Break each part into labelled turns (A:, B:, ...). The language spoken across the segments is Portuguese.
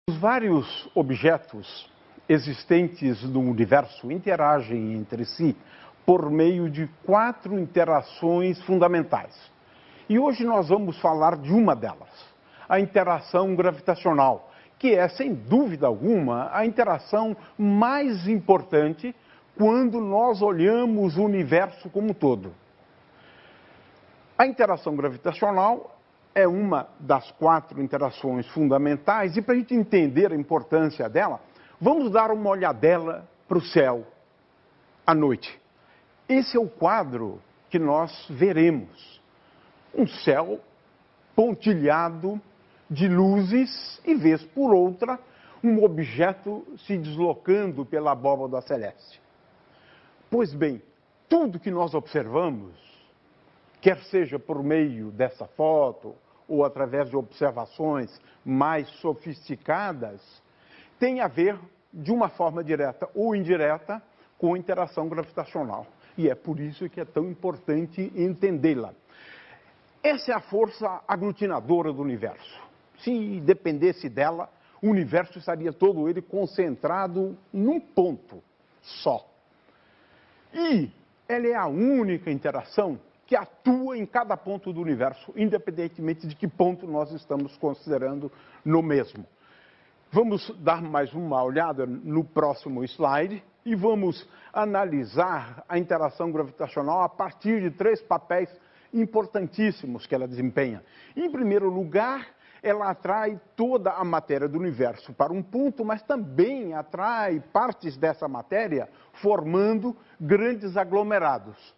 A: Os vários objetos existentes no universo interagem entre si por meio de 4 interações fundamentais. E hoje nós vamos falar de uma delas, a interação gravitacional, que é, sem dúvida alguma, a interação mais importante quando nós olhamos o universo como um todo. A interação gravitacional é uma das 4 interações fundamentais, e para a gente entender a importância dela, vamos dar uma olhadela para o céu à noite. Esse é o quadro que nós veremos. Um céu pontilhado de luzes e, vez por outra, um objeto se deslocando pela abóbada celeste. Pois bem, tudo que nós observamos, quer seja por meio dessa foto ou através de observações mais sofisticadas, tem a ver, de uma forma direta ou indireta, com a interação gravitacional. E é por isso que é tão importante entendê-la. Essa é a força aglutinadora do universo. Se dependesse dela, o universo estaria todo ele concentrado num ponto só. E ela é a única interação que atua em cada ponto do universo, independentemente de que ponto nós estamos considerando no mesmo. Vamos dar mais uma olhada no próximo slide e vamos analisar a interação gravitacional a partir de 3 papéis importantíssimos que ela desempenha. Em primeiro lugar, ela atrai toda a matéria do universo para um ponto, mas também atrai partes dessa matéria formando grandes aglomerados.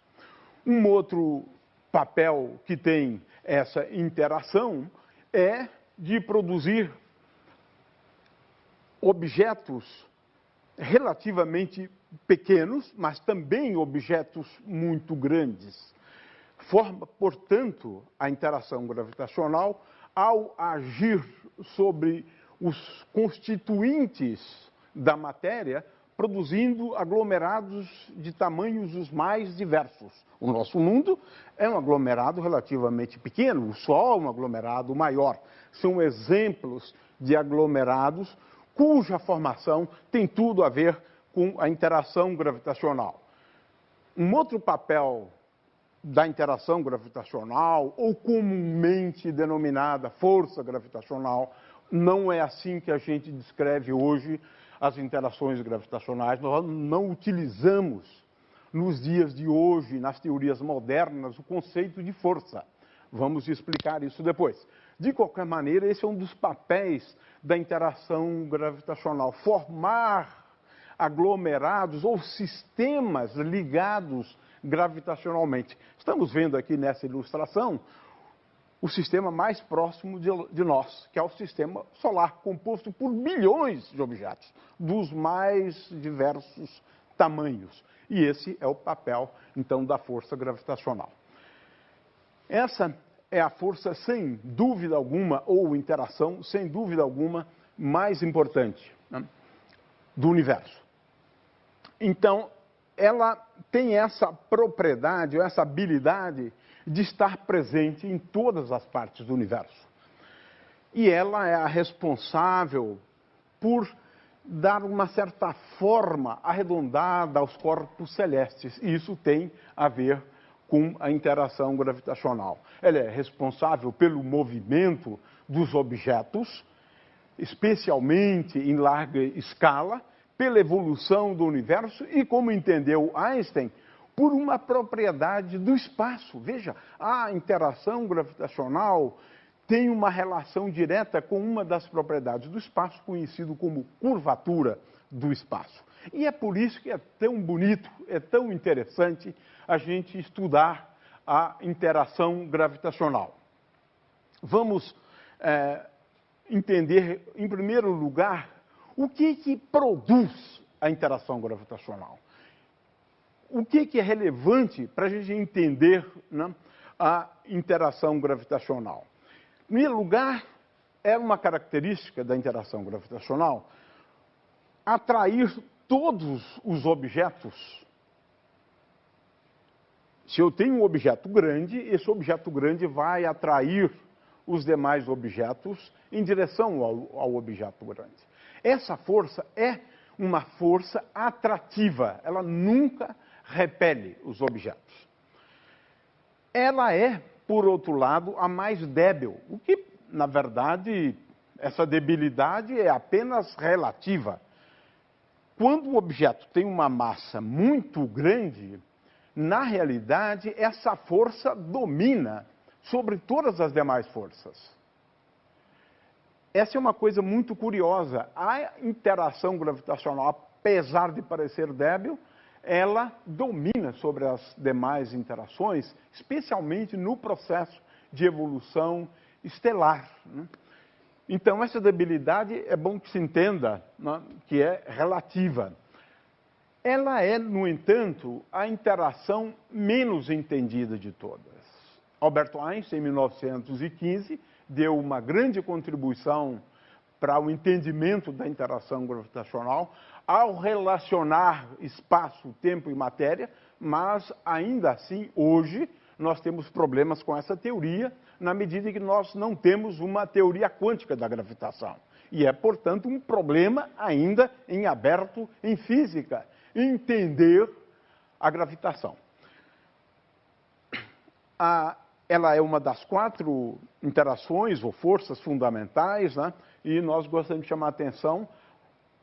A: Um outro papel que tem essa interação é de produzir objetos relativamente pequenos, mas também objetos muito grandes. Forma, portanto, a interação gravitacional ao agir sobre os constituintes da matéria, produzindo aglomerados de tamanhos os mais diversos. O nosso mundo é um aglomerado relativamente pequeno, o Sol é um aglomerado maior. São exemplos de aglomerados cuja formação tem tudo a ver com a interação gravitacional. Um outro papel da interação gravitacional, ou comumente denominada força gravitacional, não é assim que a gente descreve hoje as interações gravitacionais. Nós não utilizamos, nos dias de hoje, nas teorias modernas, o conceito de força. Vamos explicar isso depois. De qualquer maneira, esse é um dos papéis da interação gravitacional, formar aglomerados ou sistemas ligados gravitacionalmente. Estamos vendo aqui nessa ilustração o sistema mais próximo de nós, que é o sistema solar, composto por bilhões de objetos, dos mais diversos tamanhos. E esse é o papel, então, da força gravitacional. Essa é a força, sem dúvida alguma, ou interação, sem dúvida alguma, mais importante, né, do universo. Então, ela tem essa propriedade, ou essa habilidade de estar presente em todas as partes do universo. E ela é a responsável por dar uma certa forma arredondada aos corpos celestes. E isso tem a ver com a interação gravitacional. Ela é responsável pelo movimento dos objetos, especialmente em larga escala, pela evolução do universo e, como entendeu Einstein, por uma propriedade do espaço. Veja, a interação gravitacional tem uma relação direta com uma das propriedades do espaço, conhecido como curvatura do espaço. E é por isso que é tão bonito, é tão interessante a gente estudar a interação gravitacional. Vamos entender, em primeiro lugar, o que produz a interação gravitacional. O que é relevante para a gente entender, né, a interação gravitacional? Em primeiro lugar, é uma característica da interação gravitacional atrair todos os objetos. Se eu tenho um objeto grande, esse objeto grande vai atrair os demais objetos em direção ao objeto grande. Essa força é uma força atrativa, ela nunca repele os objetos. Ela é, por outro lado, a mais débil, o que, na verdade, essa debilidade é apenas relativa. Quando o objeto tem uma massa muito grande, na realidade, essa força domina sobre todas as demais forças. Essa é uma coisa muito curiosa. A interação gravitacional, apesar de parecer débil, ela domina sobre as demais interações, especialmente no processo de evolução estelar, né? Então, essa debilidade é bom que se entenda, né, que é relativa. Ela é, no entanto, a interação menos entendida de todas. Albert Einstein, em 1915, deu uma grande contribuição para o entendimento da interação gravitacional ao relacionar espaço, tempo e matéria, mas ainda assim, hoje, nós temos problemas com essa teoria, na medida em que nós não temos uma teoria quântica da gravitação. E é, portanto, um problema ainda em aberto em física, entender a gravitação. Ela é uma das 4 interações ou forças fundamentais, né? E nós gostaríamos de chamar a atenção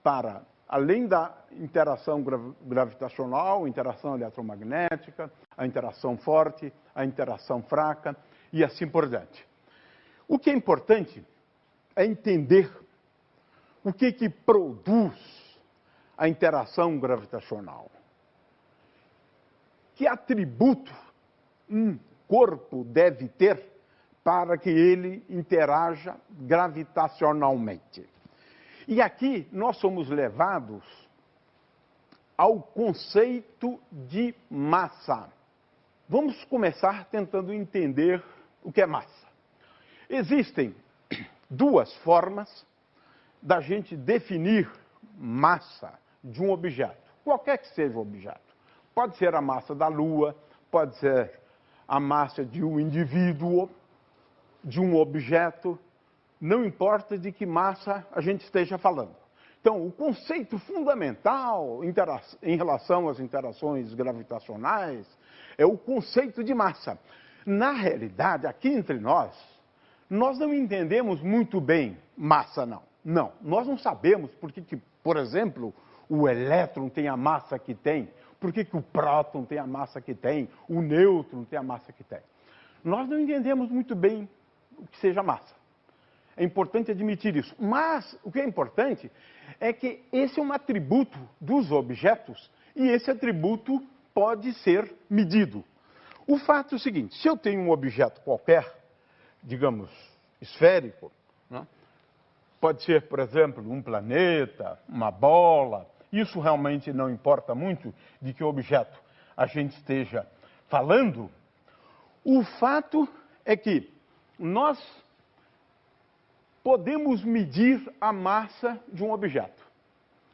A: para, além da interação gravitacional, interação eletromagnética, a interação forte, a interação fraca e assim por diante. O que é importante é entender o que produz a interação gravitacional. Que atributo um corpo deve ter para que ele interaja gravitacionalmente? E aqui nós somos levados ao conceito de massa. Vamos começar tentando entender o que é massa. Existem 2 formas da gente definir massa de um objeto, qualquer que seja o objeto. Pode ser a massa da Lua, pode ser a massa de um indivíduo, de um objeto, não importa de que massa a gente esteja falando. Então, o conceito fundamental em relação às interações gravitacionais é o conceito de massa. Na realidade, aqui entre nós não entendemos muito bem massa, não. Não, nós não sabemos por que, por exemplo, o elétron tem a massa que tem, por que o próton tem a massa que tem, o nêutron tem a massa que tem. Nós não entendemos muito bem o que seja massa. É importante admitir isso. Mas o que é importante é que esse é um atributo dos objetos e esse atributo pode ser medido. O fato é o seguinte: se eu tenho um objeto qualquer, digamos, esférico, né? Pode ser, por exemplo, um planeta, uma bola, isso realmente não importa muito de que objeto a gente esteja falando. O fato é que nós podemos medir a massa de um objeto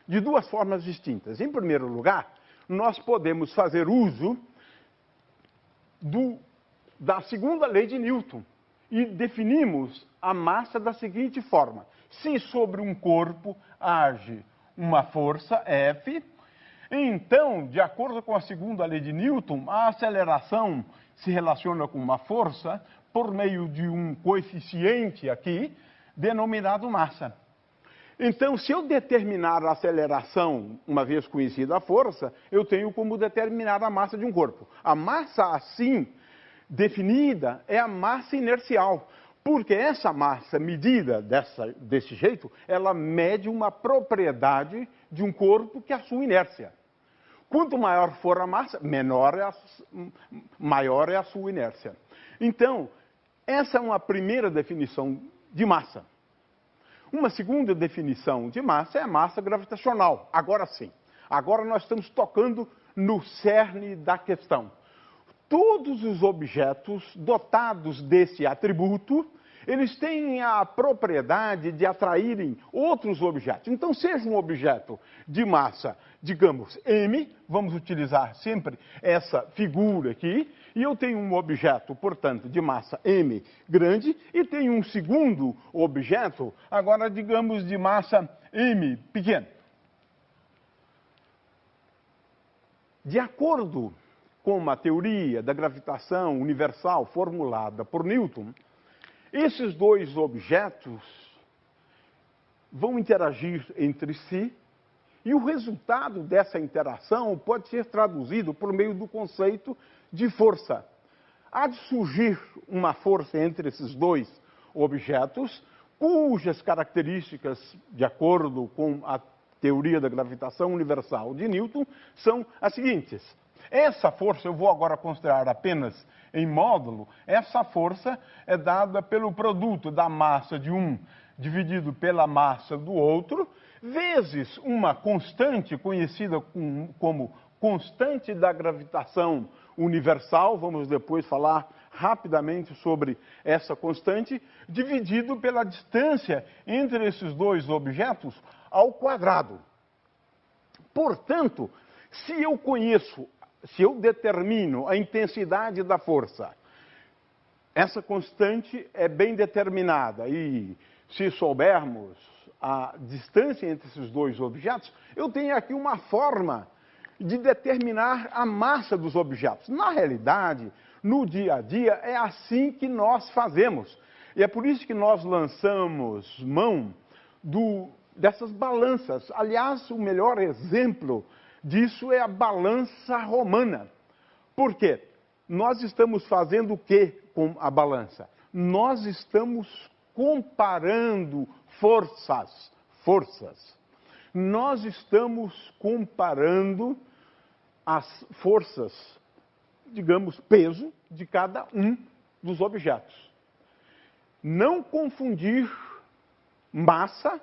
A: de 2 formas distintas. Em primeiro lugar, nós podemos fazer uso da segunda lei de Newton e definimos a massa da seguinte forma: se sobre um corpo age uma força F, então, de acordo com a segunda lei de Newton, a aceleração se relaciona com uma força por meio de um coeficiente aqui, denominado massa. Então, se eu determinar a aceleração, uma vez conhecida a força, eu tenho como determinar a massa de um corpo. A massa, assim definida, é a massa inercial, porque essa massa medida desse jeito, ela mede uma propriedade de um corpo que é a sua inércia. Quanto maior for a massa, maior é a sua inércia. Então, essa é uma primeira definição de massa. Uma segunda definição de massa é a massa gravitacional. Agora sim. Agora nós estamos tocando no cerne da questão. Todos os objetos dotados desse atributo, eles têm a propriedade de atraírem outros objetos. Então, seja um objeto de massa, digamos, m, vamos utilizar sempre essa figura aqui, e eu tenho um objeto, portanto, de massa m grande, e tenho um segundo objeto, agora, digamos, de massa m pequena. De acordo com a teoria da gravitação universal formulada por Newton, esses dois objetos vão interagir entre si e o resultado dessa interação pode ser traduzido por meio do conceito de força. Há de surgir uma força entre esses dois objetos, cujas características, de acordo com a teoria da gravitação universal de Newton, são as seguintes. Essa força, eu vou agora considerar apenas em módulo, essa força é dada pelo produto da massa de um dividido pela massa do outro, vezes uma constante conhecida como constante da gravitação universal, vamos depois falar rapidamente sobre essa constante, dividido pela distância entre esses dois objetos ao quadrado. Portanto, se eu determino a intensidade da força, essa constante é bem determinada e se soubermos a distância entre esses dois objetos, eu tenho aqui uma forma de determinar a massa dos objetos. Na realidade, no dia a dia, é assim que nós fazemos. E é por isso que nós lançamos mão dessas balanças. Aliás, o melhor exemplo disso é a balança romana. Por quê? Nós estamos fazendo o que com a balança? Nós estamos comparando forças. Nós estamos comparando as forças, digamos, peso de cada um dos objetos. Não confundir massa,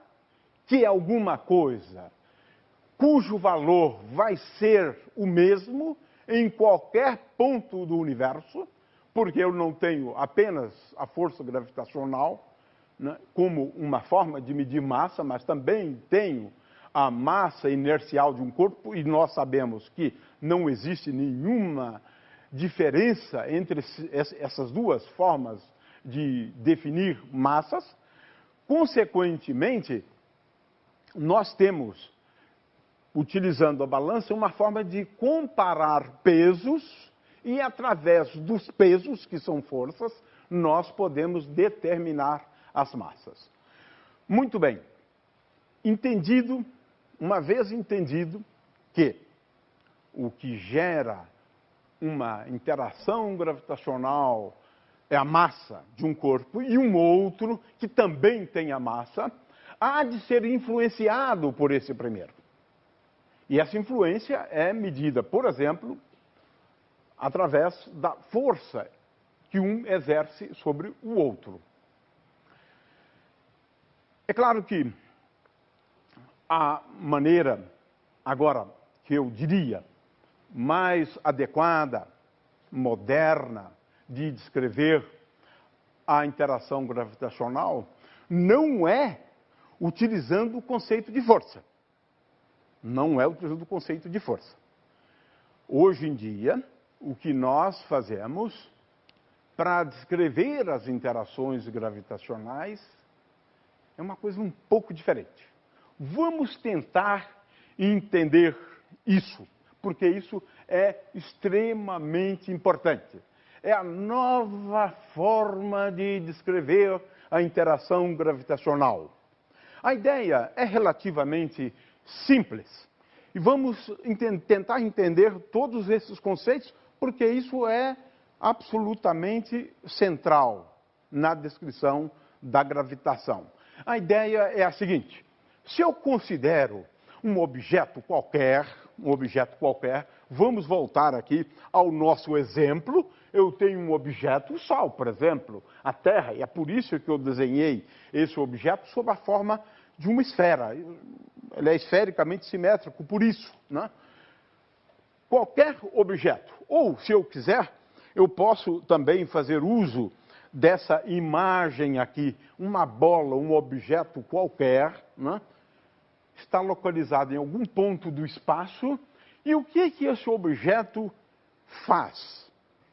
A: que é alguma coisa cujo valor vai ser o mesmo em qualquer ponto do universo, porque eu não tenho apenas a força gravitacional, né, como uma forma de medir massa, mas também tenho a massa inercial de um corpo, e nós sabemos que não existe nenhuma diferença entre essas duas formas de definir massas. Consequentemente, nós temos, utilizando a balança, uma forma de comparar pesos e, através dos pesos, que são forças, nós podemos determinar as massas. Muito bem. Uma vez entendido que o que gera uma interação gravitacional é a massa de um corpo e um outro que também tem a massa, há de ser influenciado por esse primeiro. E essa influência é medida, por exemplo, através da força que um exerce sobre o outro. É claro que a maneira, agora, que eu diria, mais adequada, moderna, de descrever a interação gravitacional, não é utilizando o conceito de força. Não é utilizando o conceito de força. Hoje em dia, o que nós fazemos para descrever as interações gravitacionais é uma coisa um pouco diferente. Vamos tentar entender isso, porque isso é extremamente importante. É a nova forma de descrever a interação gravitacional. A ideia é relativamente simples. E vamos tentar entender todos esses conceitos, porque isso é absolutamente central na descrição da gravitação. A ideia é a seguinte: se eu considero um objeto qualquer, vamos voltar aqui ao nosso exemplo. Eu tenho um objeto, o Sol, por exemplo, a Terra, e é por isso que eu desenhei esse objeto sob a forma de uma esfera. Ele é esfericamente simétrico, por isso, né? Qualquer objeto, ou, se eu quiser, eu posso também fazer uso dessa imagem aqui, uma bola, um objeto qualquer, né, está localizado em algum ponto do espaço, e o que esse objeto faz?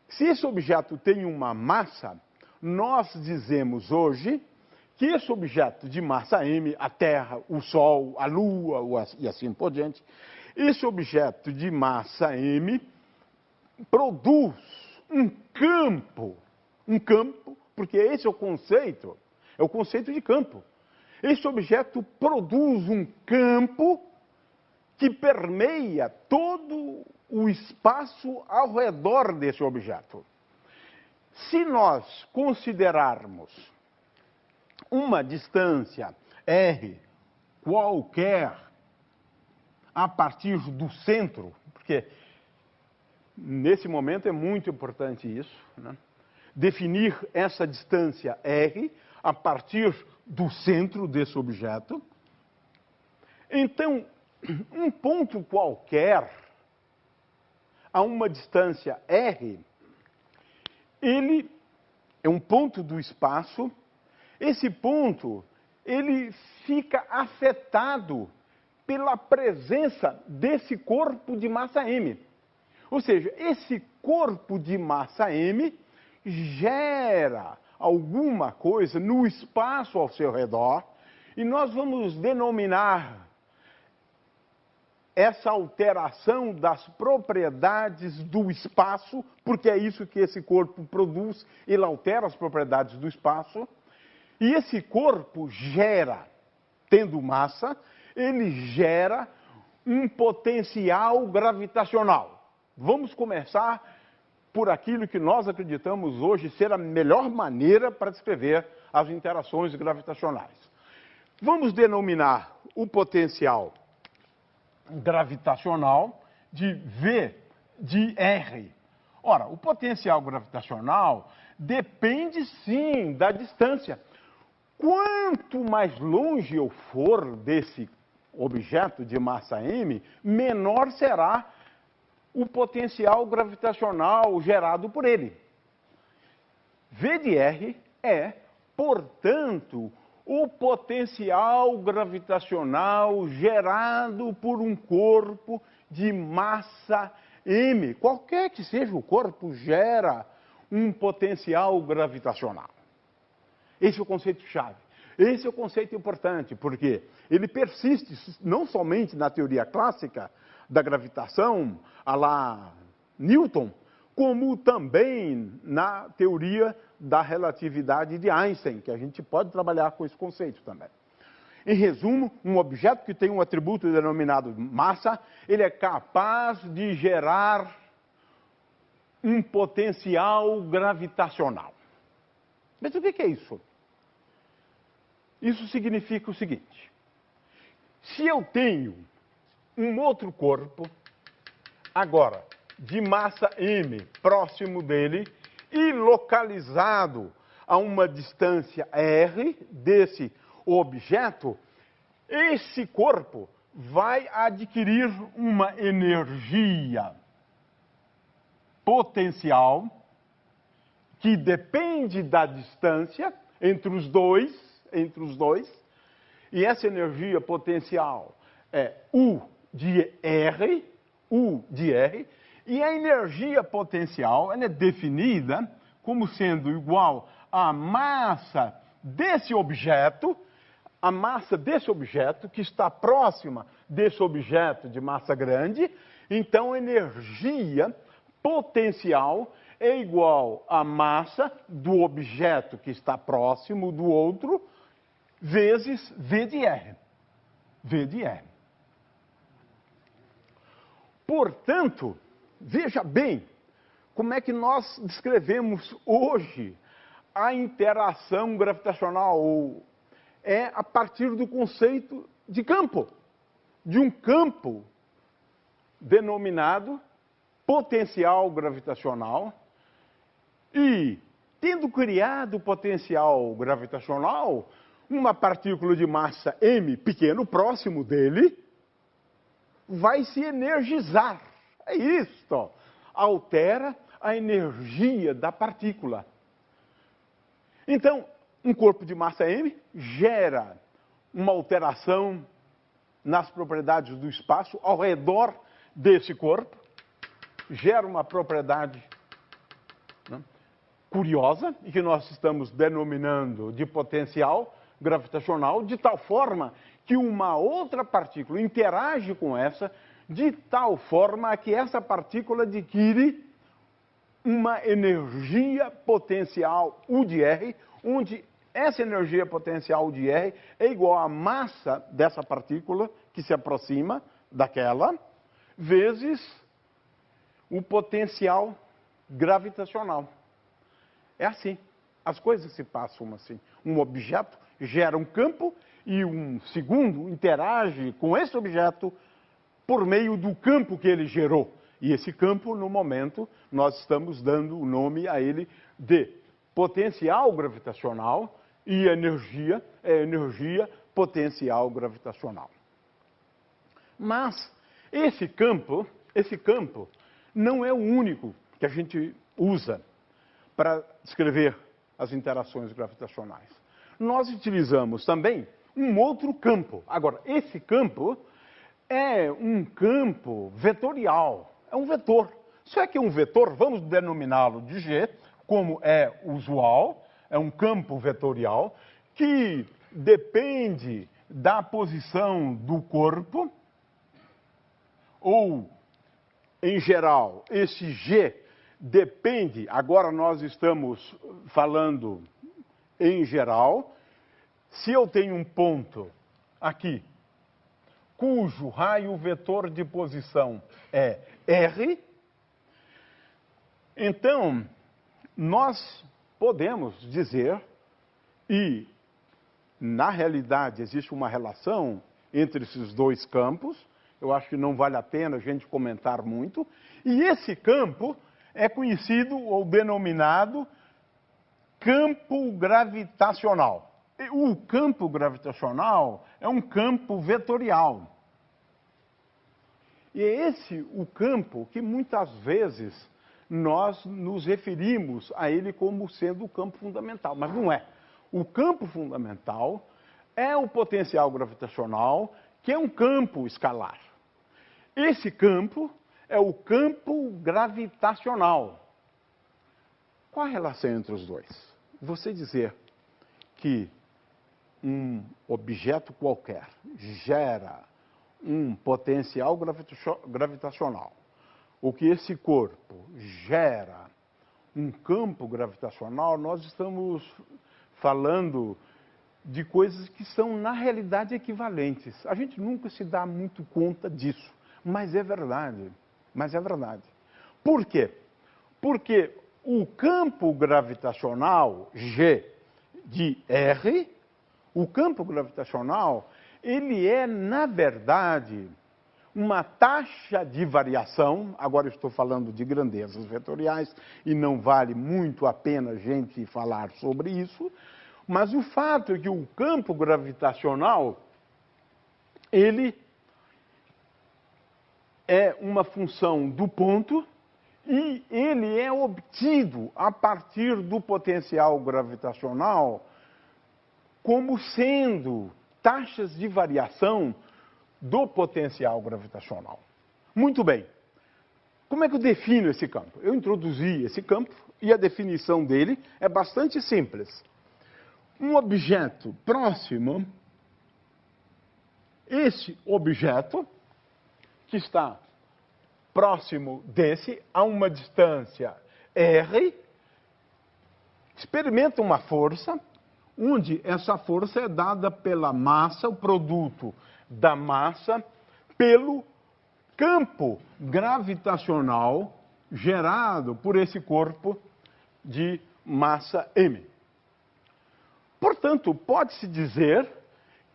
A: Se esse objeto tem uma massa, nós dizemos hoje que esse objeto de massa m, a Terra, o Sol, a Lua e assim por diante, esse objeto de massa m produz um campo, porque esse é o conceito de campo. Esse objeto produz um campo que permeia todo o espaço ao redor desse objeto. Se nós considerarmos uma distância r qualquer a partir do centro, porque nesse momento é muito importante isso, né? Definir essa distância r a partir do centro desse objeto. Então, um ponto qualquer a uma distância r, ele é um ponto do espaço. Esse ponto, ele fica afetado pela presença desse corpo de massa m. Ou seja, esse corpo de massa m gera alguma coisa no espaço ao seu redor, e nós vamos denominar essa alteração das propriedades do espaço, porque é isso que esse corpo produz, ele altera as propriedades do espaço, e esse corpo gera, tendo massa, ele gera um potencial gravitacional. Vamos começar por aquilo que nós acreditamos hoje ser a melhor maneira para descrever as interações gravitacionais. Vamos denominar o potencial gravitacional de V de R. Ora, o potencial gravitacional depende sim da distância. Quanto mais longe eu for desse objeto de massa m, menor será o potencial gravitacional gerado por ele. V de R é, portanto, o potencial gravitacional gerado por um corpo de massa m. Qualquer que seja o corpo, gera um potencial gravitacional. Esse é o conceito-chave. Esse é o conceito importante, porque ele persiste não somente na teoria clássica da gravitação, à la Newton, como também na teoria da relatividade de Einstein, que a gente pode trabalhar com esse conceito também. Em resumo, um objeto que tem um atributo denominado massa, ele é capaz de gerar um potencial gravitacional. Mas o que é isso? Isso significa o seguinte: se eu tenho um outro corpo, agora, de massa m, próximo dele, e localizado a uma distância r desse objeto, esse corpo vai adquirir uma energia potencial que depende da distância entre os dois, e essa energia potencial é U de R, e a energia potencial ela é definida como sendo igual à massa desse objeto, que está próxima desse objeto de massa grande. Então, a energia potencial é igual à massa do objeto que está próximo do outro, vezes V de R. V de R. Portanto, veja bem como é que nós descrevemos hoje a interação gravitacional. É a partir do conceito de campo, de um campo denominado potencial gravitacional. E, tendo criado o potencial gravitacional, uma partícula de massa m pequeno próximo dele vai se energizar. É isso. Altera a energia da partícula. Então, um corpo de massa m gera uma alteração nas propriedades do espaço ao redor desse corpo, gera uma propriedade, né, curiosa, e que nós estamos denominando de potencial gravitacional, de tal forma que uma outra partícula interage com essa, de tal forma que essa partícula adquire uma energia potencial U de R, onde essa energia potencial de R é igual à massa dessa partícula que se aproxima daquela, vezes o potencial gravitacional. É assim. As coisas se passam assim. Um objeto gera um campo e um segundo interage com esse objeto por meio do campo que ele gerou. E esse campo, no momento, nós estamos dando o nome a ele de potencial gravitacional, e energia é energia potencial gravitacional. Mas esse campo não é o único que a gente usa para descrever as interações gravitacionais. Nós utilizamos também um outro campo. Agora, esse campo é um campo vetorial, é um vetor. Se é que é um vetor, vamos denominá-lo de G, como é usual, é um campo vetorial que depende da posição do corpo, ou, em geral, esse G depende, agora nós estamos falando em geral, se eu tenho um ponto aqui, cujo raio vetor de posição é R, então nós podemos dizer, e na realidade existe uma relação entre esses dois campos, eu acho que não vale a pena a gente comentar muito, e esse campo é conhecido ou denominado campo gravitacional. O campo gravitacional é um campo vetorial. E é esse o campo que muitas vezes nós nos referimos a ele como sendo o campo fundamental, mas não é. O campo fundamental é o potencial gravitacional, que é um campo escalar. Esse campo é o campo gravitacional. Qual a relação entre os dois? Você dizer que um objeto qualquer gera um potencial gravitacional, ou que esse corpo gera um campo gravitacional, nós estamos falando de coisas que são, na realidade, equivalentes. A gente nunca se dá muito conta disso, mas é verdade. Mas é verdade. Por quê? Porque o campo gravitacional G de R, o campo gravitacional, ele é, na verdade, uma taxa de variação, agora estou falando de grandezas vetoriais, e não vale muito a pena a gente falar sobre isso, mas o fato é que o campo gravitacional, ele é uma função do ponto, e ele é obtido a partir do potencial gravitacional como sendo taxas de variação do potencial gravitacional. Muito bem. Como é que eu defino esse campo? Eu introduzi esse campo e a definição dele é bastante simples. Um objeto próximo, esse objeto que está próximo desse, a uma distância R, experimenta uma força, onde essa força é dada pela massa, o produto da massa, pelo campo gravitacional gerado por esse corpo de massa m. Portanto, pode-se dizer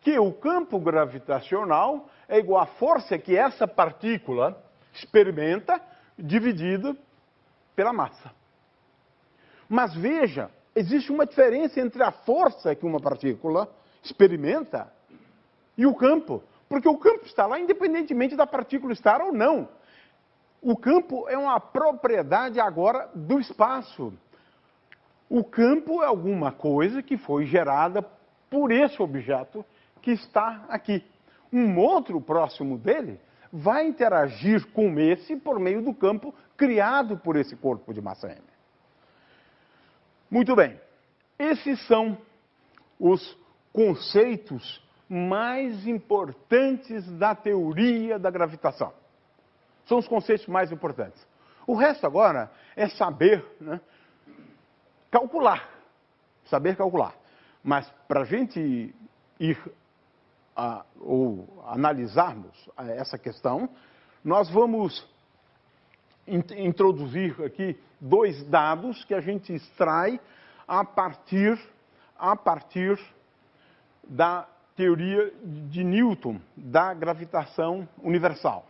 A: que o campo gravitacional é igual à força que essa partícula experimenta, dividido pela massa. Mas veja, existe uma diferença entre a força que uma partícula experimenta e o campo. Porque o campo está lá independentemente da partícula estar ou não. O campo é uma propriedade agora do espaço. O campo é alguma coisa que foi gerada por esse objeto que está aqui. Um outro próximo dele vai interagir com esse por meio do campo criado por esse corpo de massa M. Muito bem. Esses são os conceitos mais importantes da teoria da gravitação. São os conceitos mais importantes. O resto agora é saber, né, calcular. Saber calcular. Mas para a gente ir ou analisarmos essa questão, nós vamos introduzir aqui dois dados que a gente extrai a partir da teoria de Newton da gravitação universal.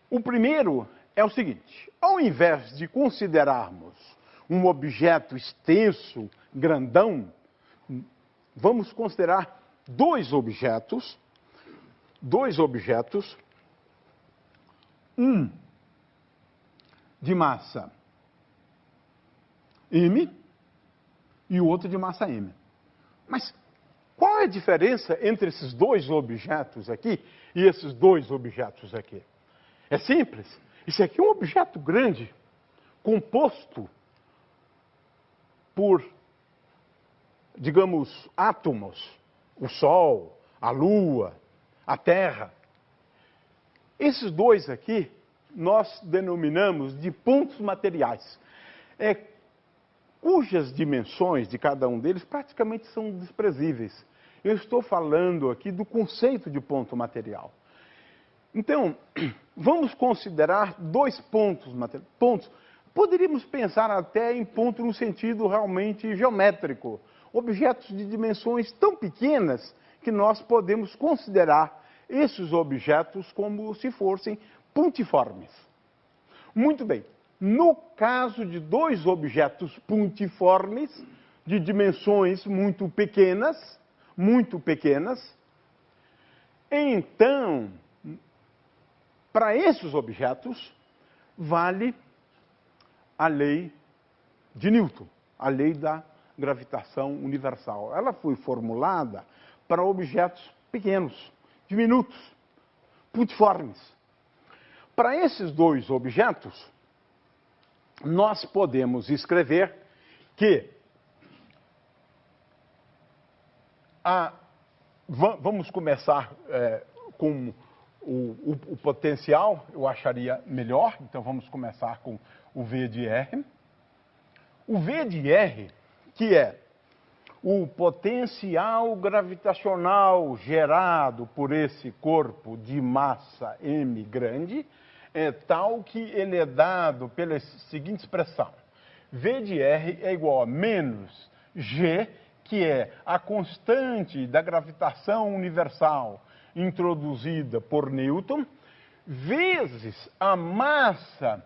A: O primeiro é o seguinte: ao invés de considerarmos um objeto extenso, grandão, vamos considerar dois objetos, um de massa m e o outro de massa m. Mas qual é a diferença entre esses dois objetos aqui e esses dois objetos aqui? É simples. Isso aqui é um objeto grande, composto por, digamos, átomos. O Sol, a Lua, a Terra. Esses dois aqui nós denominamos de pontos materiais, cujas dimensões de cada um deles praticamente são desprezíveis. Eu estou falando aqui do conceito de ponto material. Então, vamos considerar dois pontos materiais. Poderíamos pensar até em ponto no sentido realmente geométrico. Objetos de dimensões tão pequenas que nós podemos considerar esses objetos como se fossem pontiformes. Muito bem. No caso de dois objetos pontiformes, de dimensões muito pequenas, então, para esses objetos, vale a lei de Newton, a lei da gravitação universal. Ela foi formulada para objetos pequenos, diminutos, pontiformes. Para esses dois objetos, nós podemos escrever que vamos começar com o potencial, eu acharia melhor, então vamos começar com o V de R. O V de R, que é o potencial gravitacional gerado por esse corpo de massa m grande, é tal que ele é dado pela seguinte expressão: V de R é igual a menos G, que é a constante da gravitação universal introduzida por Newton, vezes a massa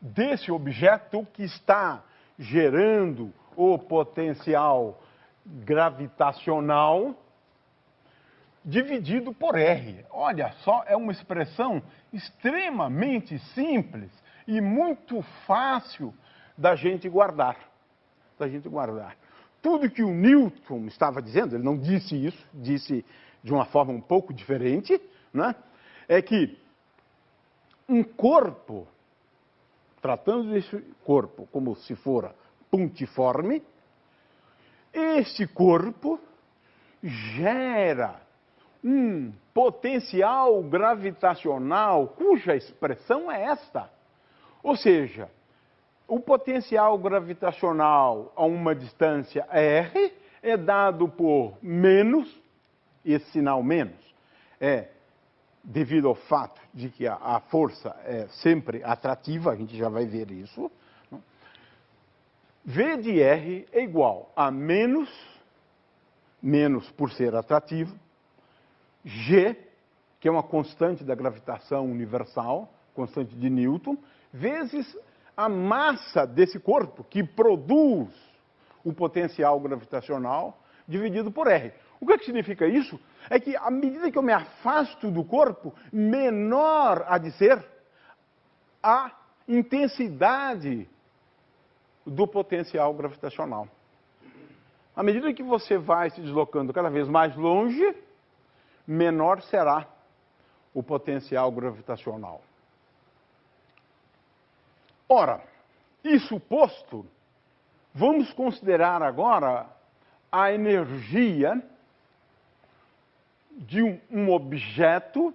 A: desse objeto que está gerando o potencial gravitacional, dividido por R. Olha só, é uma expressão extremamente simples e muito fácil da gente guardar. Tudo que o Newton estava dizendo, ele não disse isso, disse de uma forma um pouco diferente, né? É que um corpo, tratando desse corpo como se fora pontiforme, este corpo gera um potencial gravitacional cuja expressão é esta. Ou seja, o potencial gravitacional a uma distância r é dado por menos, esse sinal menos é devido ao fato de que a força é sempre atrativa, a gente já vai ver isso. V de R é igual a menos por ser atrativo, G, que é uma constante da gravitação universal, constante de Newton, vezes a massa desse corpo que produz o potencial gravitacional dividido por R. O que significa isso? É que à medida que eu me afasto do corpo, menor há de ser a intensidade do potencial gravitacional. À medida que você vai se deslocando cada vez mais longe, menor será o potencial gravitacional. Ora, isso posto, vamos considerar agora a energia de um objeto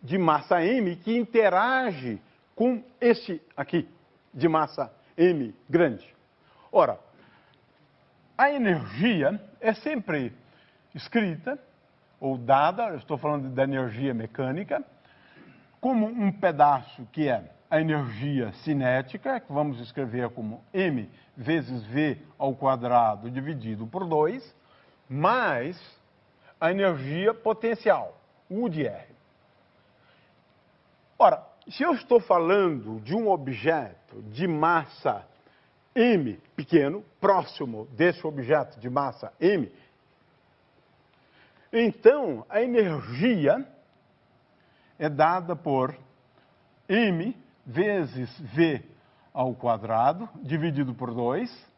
A: de massa m que interage com esse aqui, de massa m grande. Ora, a energia é sempre escrita ou dada, eu estou falando da energia mecânica, como um pedaço que é a energia cinética, que vamos escrever como m vezes v ao quadrado dividido por 2, mais a energia potencial, U de R. Ora, se eu estou falando de um objeto de massa m pequeno, próximo desse objeto de massa m, então a energia é dada por m vezes v ao quadrado, dividido por 2,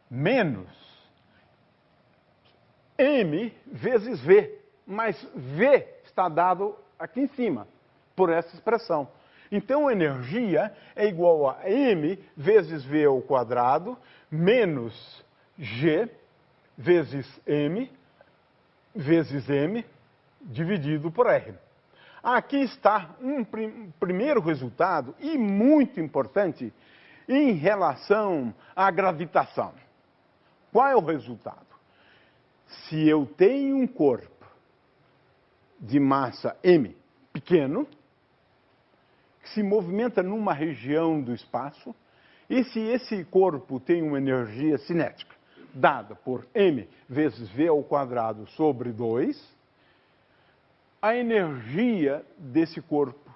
A: menos m vezes v, mas v está dado aqui em cima, por essa expressão. Então, a energia é igual a m vezes v ao quadrado, menos g vezes m, dividido por r. Aqui está um primeiro resultado, e muito importante, em relação à gravitação. Qual é o resultado? Se eu tenho um corpo de massa m pequeno, que se movimenta numa região do espaço, e se esse corpo tem uma energia cinética dada por m vezes v ao quadrado sobre 2, a energia desse corpo,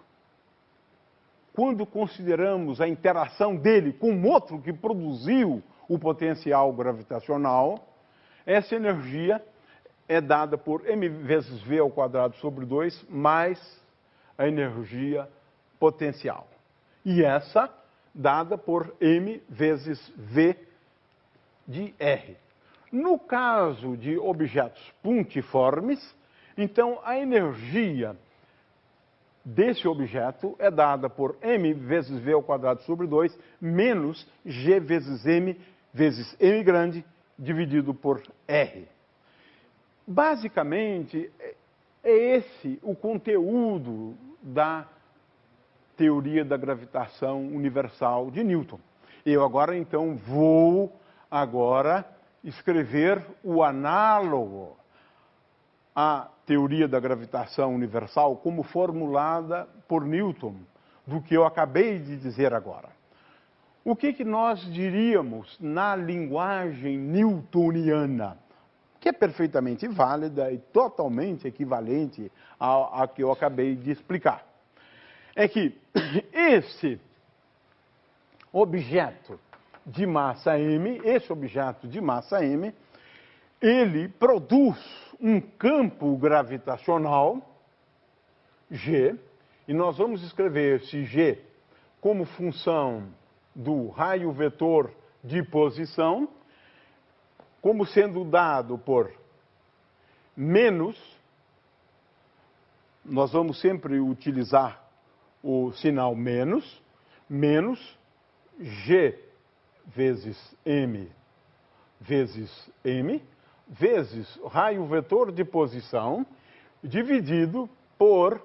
A: quando consideramos a interação dele com outro que produziu o potencial gravitacional, essa energia é dada por m vezes v ao quadrado sobre 2 mais a energia potencial. E essa dada por m vezes v de R. No caso de objetos pontiformes, então a energia desse objeto é dada por m vezes v ao quadrado sobre 2 menos g vezes m grande dividido por R. Basicamente, é esse o conteúdo da teoria da gravitação universal de Newton. Eu agora, então, vou escrever o análogo à teoria da gravitação universal como formulada por Newton, do que eu acabei de dizer agora. O que nós diríamos na linguagem newtoniana, que é perfeitamente válida e totalmente equivalente à que eu acabei de explicar? É que esse objeto de massa m, ele produz um campo gravitacional, G, e nós vamos escrever esse G como função do raio vetor de posição, como sendo dado por menos, nós vamos sempre utilizar o sinal menos G vezes m, vezes raio vetor de posição, dividido por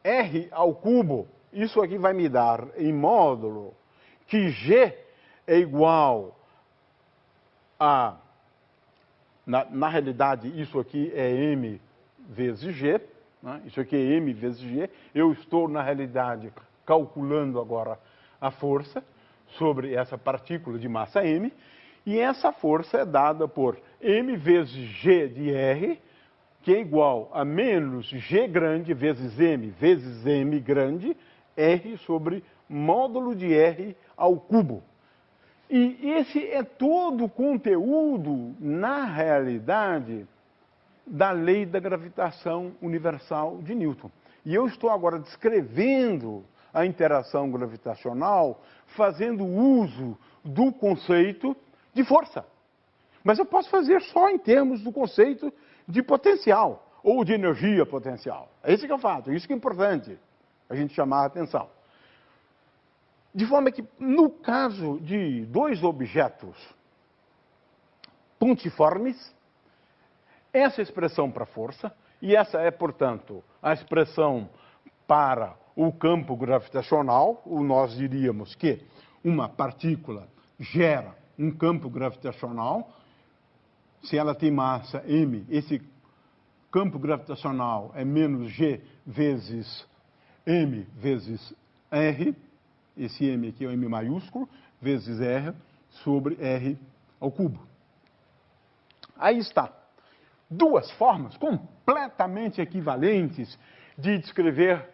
A: R ao cubo. Isso aqui vai me dar em módulo que G é igual a... Na realidade, isso aqui é m vezes G, né? Isso aqui é m vezes G. Eu estou, na realidade, calculando agora a força sobre essa partícula de massa m, e essa força é dada por m vezes g de R, que é igual a menos g grande vezes m grande, R sobre módulo de R ao cubo. E esse é todo o conteúdo, na realidade, da lei da gravitação universal de Newton. E eu estou agora descrevendo a interação gravitacional fazendo uso do conceito de força. Mas eu posso fazer só em termos do conceito de potencial ou de energia potencial. É isso que eu faço, isso que é importante a gente chamar a atenção. De forma que, no caso de dois objetos pontiformes, essa expressão para força, e essa é, portanto, a expressão para o campo gravitacional, ou nós diríamos que uma partícula gera um campo gravitacional. Se ela tem massa m, esse campo gravitacional é menos g vezes m vezes r, esse m aqui é o m maiúsculo, vezes r sobre r ao cubo. Aí está. Duas formas completamente equivalentes de descrever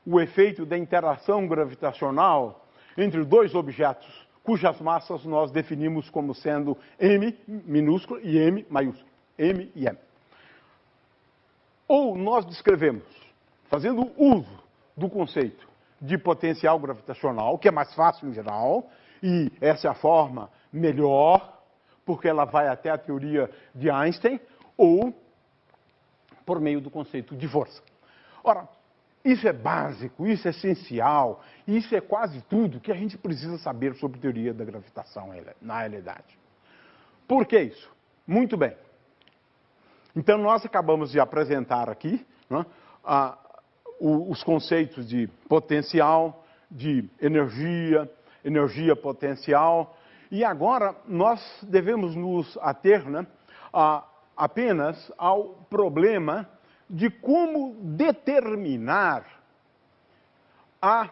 A: o efeito da interação gravitacional entre dois objetos cujas massas nós definimos como sendo m minúsculo e m maiúsculo, m e m. Ou nós descrevemos, fazendo uso do conceito de potencial gravitacional, que é mais fácil em geral, e essa é a forma melhor, porque ela vai até a teoria de Einstein, ou por meio do conceito de força. Ora, isso é básico, isso é essencial, isso é quase tudo que a gente precisa saber sobre teoria da gravitação na realidade. Por que isso? Muito bem. Então, nós acabamos de apresentar aqui, né, os conceitos de potencial, de energia potencial, e agora nós devemos nos ater, né, apenas ao problema de como determinar a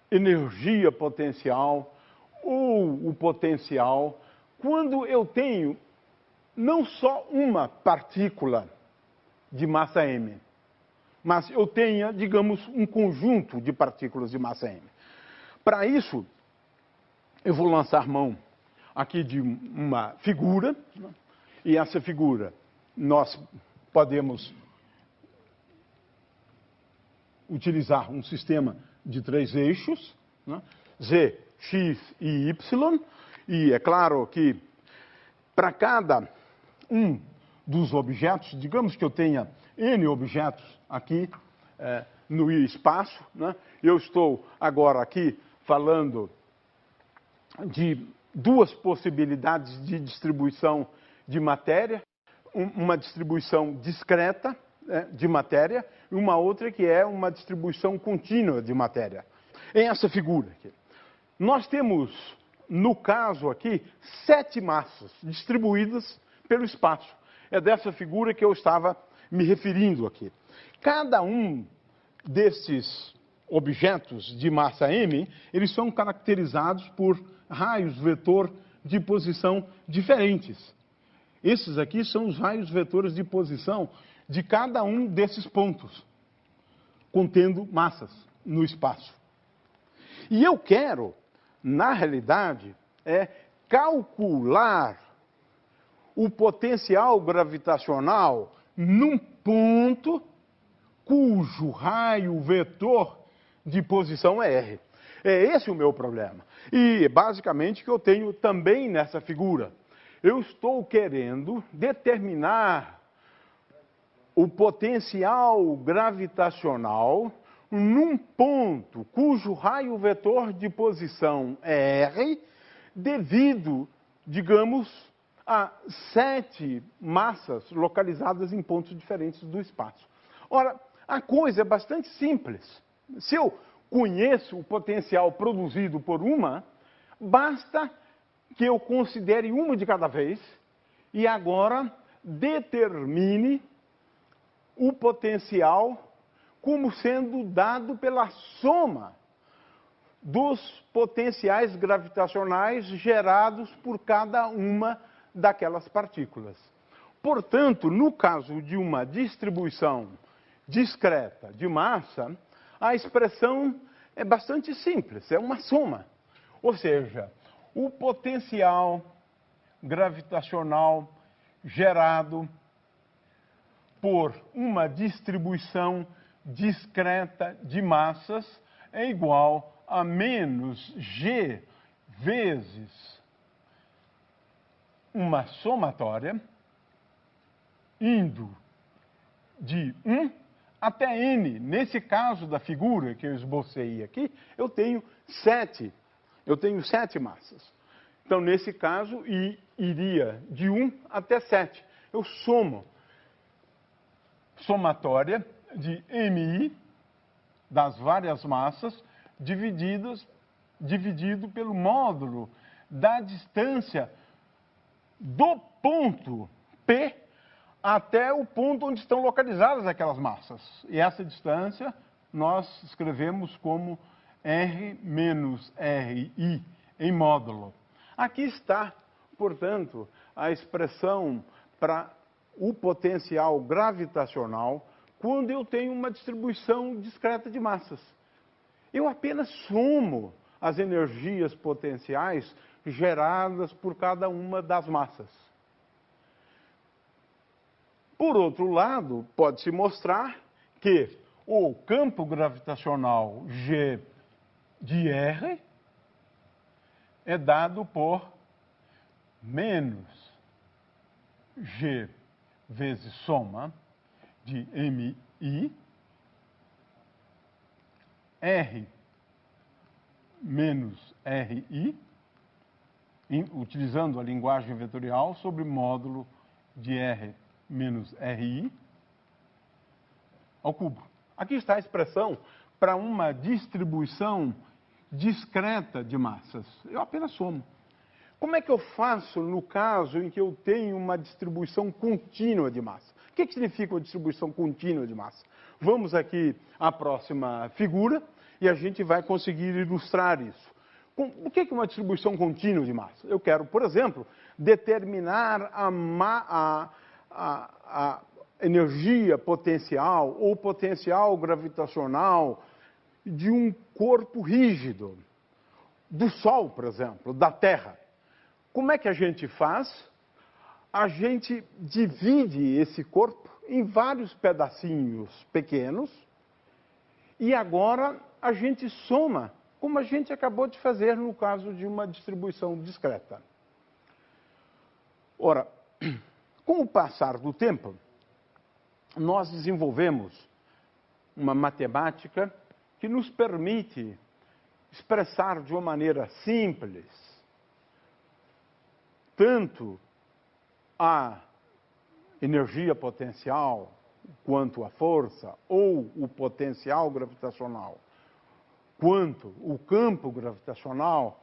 A: energia potencial ou o potencial quando eu tenho não só uma partícula de massa m, mas eu tenha, digamos, um conjunto de partículas de massa m. Para isso, eu vou lançar mão aqui de uma figura, né? E essa figura nós podemos utilizar um sistema de 3 eixos, né? Z, X e Y, e é claro que para cada um dos objetos, digamos que eu tenha N objetos aqui no espaço, né? Eu estou agora aqui falando de duas possibilidades de distribuição de matéria, uma distribuição discreta de matéria e uma outra que é uma distribuição contínua de matéria. Em essa figura aqui, nós temos, no caso aqui, 7 massas distribuídas pelo espaço. É dessa figura que eu estava me referindo aqui. Cada um desses objetos de massa m, eles são caracterizados por raios vetor de posição diferentes. Esses aqui são os raios vetores de posição de cada um desses pontos, contendo massas no espaço. E eu quero, na realidade, calcular o potencial gravitacional num ponto cujo raio vetor de posição é R. É esse o meu problema. E, basicamente, que eu tenho também nessa figura. Eu estou querendo determinar o potencial gravitacional num ponto cujo raio vetor de posição é R, devido, digamos, a 7 massas localizadas em pontos diferentes do espaço. Ora, a coisa é bastante simples. Se eu conheço o potencial produzido por uma, basta que eu considere uma de cada vez e agora determine o potencial como sendo dado pela soma dos potenciais gravitacionais gerados por cada uma daquelas partículas. Portanto, no caso de uma distribuição discreta de massa, a expressão é bastante simples, é uma soma. Ou seja, o potencial gravitacional gerado por uma distribuição discreta de massas é igual a menos G vezes uma somatória indo de 1 até N. Nesse caso da figura que eu esbocei aqui, eu tenho 7 massas. Então, nesse caso, iria de 1 até 7. Eu somo somatória de MI das várias massas dividido pelo módulo da distância do ponto P até o ponto onde estão localizadas aquelas massas. E essa distância nós escrevemos como R menos RI em módulo. Aqui está, portanto, a expressão para o potencial gravitacional quando eu tenho uma distribuição discreta de massas. Eu apenas somo as energias potenciais geradas por cada uma das massas. Por outro lado, pode-se mostrar que o campo gravitacional G de R é dado por menos G vezes soma de MI, R menos RI, utilizando a linguagem vetorial, sobre módulo de R menos RI ao cubo. Aqui está a expressão para uma distribuição discreta de massas. Eu apenas somo. Como é que eu faço no caso em que eu tenho uma distribuição contínua de massa? O que significa uma distribuição contínua de massa? Vamos aqui à próxima figura e a gente vai conseguir ilustrar isso. O que é uma distribuição contínua de massa? Eu quero, por exemplo, determinar a energia potencial ou potencial gravitacional de um corpo rígido, do Sol, por exemplo, da Terra. Como é que a gente faz? A gente divide esse corpo em vários pedacinhos pequenos e agora a gente soma, como a gente acabou de fazer no caso de uma distribuição discreta. Ora, com o passar do tempo, nós desenvolvemos uma matemática que nos permite expressar de uma maneira simples tanto a energia potencial quanto a força, ou o potencial gravitacional, quanto o campo gravitacional,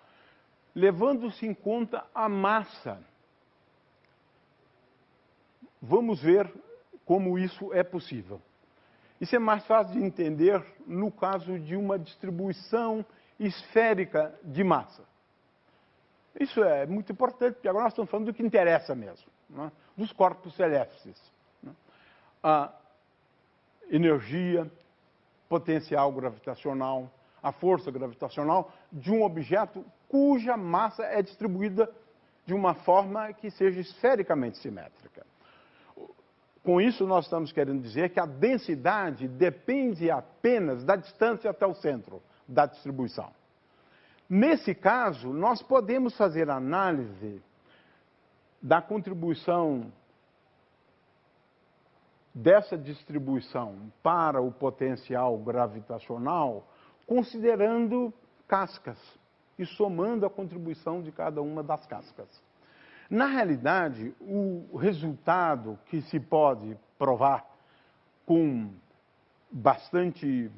A: levando-se em conta a massa. Vamos ver como isso é possível. Isso é mais fácil de entender no caso de uma distribuição esférica de massa. Isso é muito importante, porque agora nós estamos falando do que interessa mesmo, né? Dos corpos celestes. Né? A energia, potencial gravitacional, a força gravitacional de um objeto cuja massa é distribuída de uma forma que seja esfericamente simétrica. Com isso, nós estamos querendo dizer que a densidade depende apenas da distância até o centro da distribuição. Nesse caso, nós podemos fazer análise da contribuição dessa distribuição para o potencial gravitacional, considerando cascas e somando a contribuição de cada uma das cascas. Na realidade, o resultado que se pode provar com bastante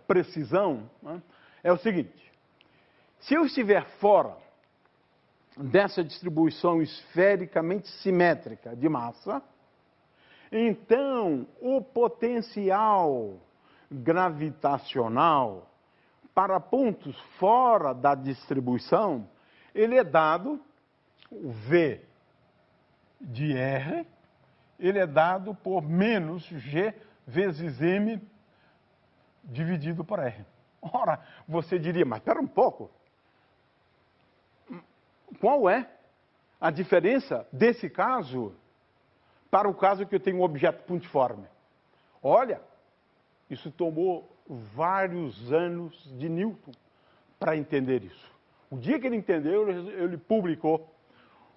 A: precisão, né, é o seguinte: se eu estiver fora dessa distribuição esfericamente simétrica de massa, então o potencial gravitacional para pontos fora da distribuição, ele é dado, o V de R, ele é dado por menos G vezes M dividido por R. Ora, você diria, mas espera um pouco. Qual é a diferença desse caso para o caso que eu tenho um objeto pontiforme? Olha, Isso tomou vários anos de Newton para entender isso. O dia que ele entendeu, ele publicou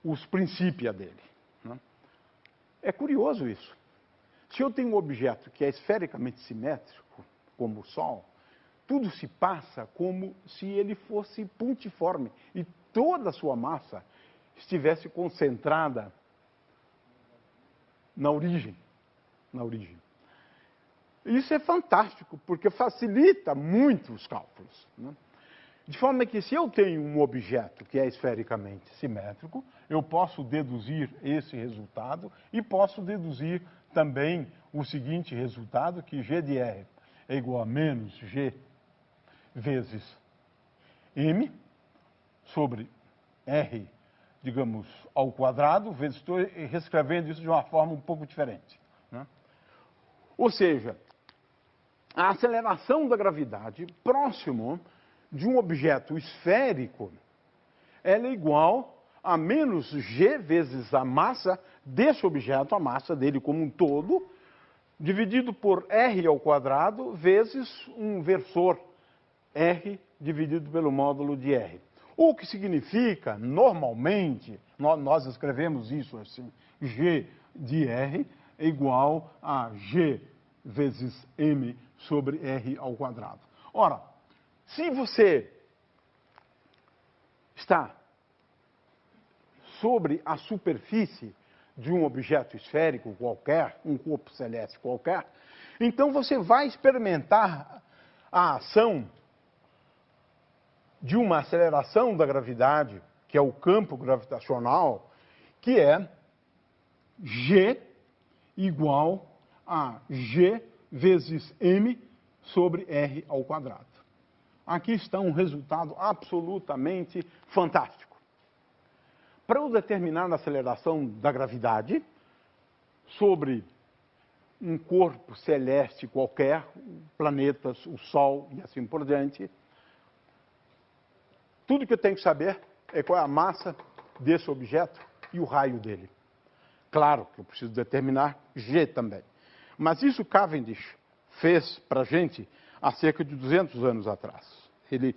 A: os princípios dele. Né? É curioso isso. Se eu tenho um objeto que é esfericamente simétrico, como o Sol, tudo se passa como se ele fosse pontiforme e toda a sua massa estivesse concentrada na origem. Isso é fantástico, porque facilita muito os cálculos. Né? De forma que, se eu tenho um objeto que é esfericamente simétrico, eu posso deduzir esse resultado e posso deduzir também o seguinte resultado, que G de R é igual a menos G vezes M sobre R, digamos, ao quadrado, vezes estou reescrevendo isso de uma forma um pouco diferente. Né? Ou seja, a aceleração da gravidade próximo de um objeto esférico, ela é igual a menos G vezes a massa desse objeto, a massa dele como um todo, dividido por R ao quadrado, vezes um versor R dividido pelo módulo de R. O que significa, normalmente, nós escrevemos isso assim, G de R é igual a G vezes M sobre R ao quadrado. Ora, se você está sobre a superfície de um objeto esférico qualquer, um corpo celeste qualquer, então você vai experimentar a ação de uma aceleração da gravidade, que é o campo gravitacional, que é G igual a G vezes M sobre R ao quadrado. Aqui está um resultado absolutamente fantástico. Para eu determinar a aceleração da gravidade sobre um corpo celeste qualquer, planetas, o Sol e assim por diante, tudo que eu tenho que saber é qual é a massa desse objeto e o raio dele. Claro que eu preciso determinar G também. Mas isso Cavendish fez para a gente há cerca de 200 anos atrás. Ele,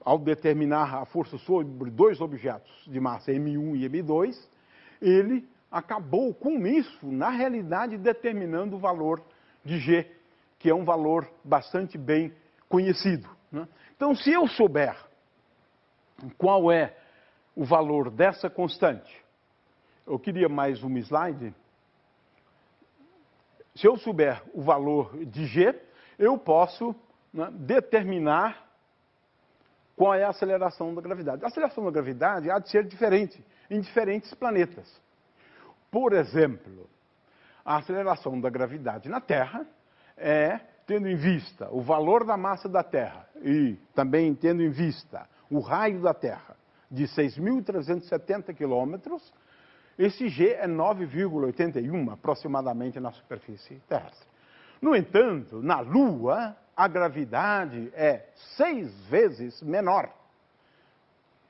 A: ao determinar a força sobre dois objetos de massa M1 e M2, ele acabou com isso, na realidade, determinando o valor de G, que é um valor bastante bem conhecido. Né? Então, se eu souber qual é o valor dessa constante, eu queria mais um slide. Se eu souber o valor de G, eu posso, né, determinar qual é a aceleração da gravidade. A aceleração da gravidade há de ser diferente em diferentes planetas. Por exemplo, a aceleração da gravidade na Terra é, tendo em vista o valor da massa da Terra e também tendo em vista o raio da Terra de 6.370 quilômetros, esse G é 9,81 aproximadamente na superfície terrestre. No entanto, na Lua, a gravidade é 6 vezes menor.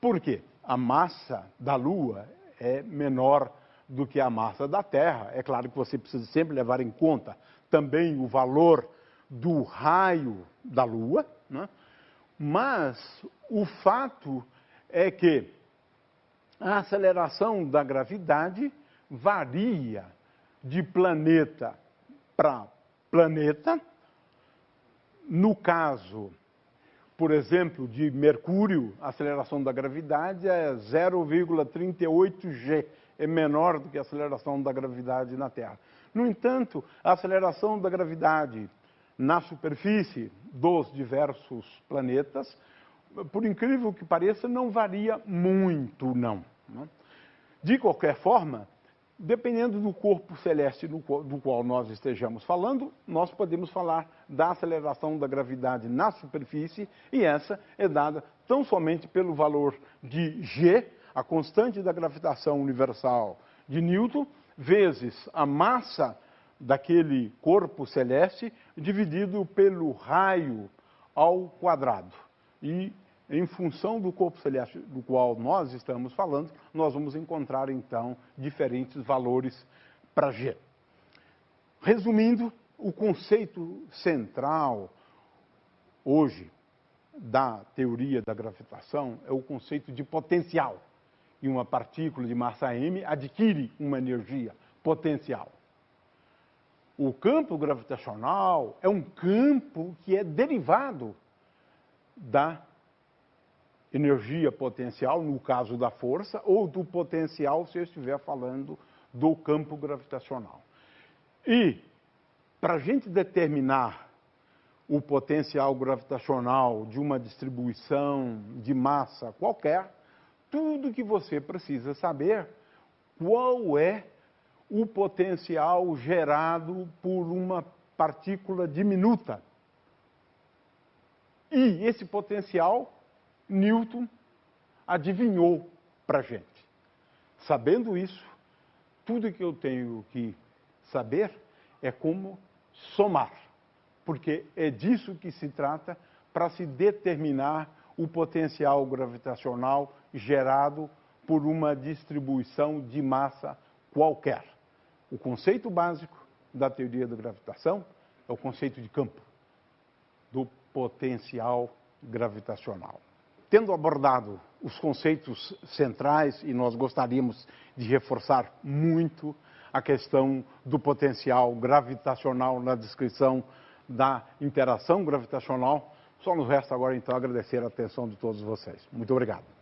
A: Por quê? A massa da Lua é menor do que a massa da Terra. É claro que você precisa sempre levar em conta também o valor do raio da Lua, né? Mas o fato é que a aceleração da gravidade varia de planeta para planeta. No caso, por exemplo, de Mercúrio, a aceleração da gravidade é 0,38 G, é menor do que a aceleração da gravidade na Terra. No entanto, a aceleração da gravidade na superfície dos diversos planetas, por incrível que pareça, não varia muito, não. De qualquer forma, dependendo do corpo celeste do qual nós estejamos falando, nós podemos falar da aceleração da gravidade na superfície, e essa é dada tão somente pelo valor de G, a constante da gravitação universal de Newton, vezes a massa daquele corpo celeste, dividido pelo raio ao quadrado. E, em função do corpo celeste do qual nós estamos falando, nós vamos encontrar, então, diferentes valores para G. Resumindo, o conceito central hoje da teoria da gravitação é o conceito de potencial. E uma partícula de massa m adquire uma energia potencial. O campo gravitacional é um campo que é derivado da energia potencial, no caso da força, ou do potencial, se eu estiver falando do campo gravitacional. E, para a gente determinar o potencial gravitacional de uma distribuição de massa qualquer, tudo que você precisa saber qual é o potencial gerado por uma partícula diminuta. E esse potencial, Newton adivinhou para a gente. Sabendo isso, tudo que eu tenho que saber é como somar, porque é disso que se trata para se determinar o potencial gravitacional gerado por uma distribuição de massa qualquer. O conceito básico da teoria da gravitação é o conceito de campo, do potencial gravitacional. Tendo abordado os conceitos centrais, e nós gostaríamos de reforçar muito a questão do potencial gravitacional na descrição da interação gravitacional, só nos resta agora então agradecer a atenção de todos vocês. Muito obrigado.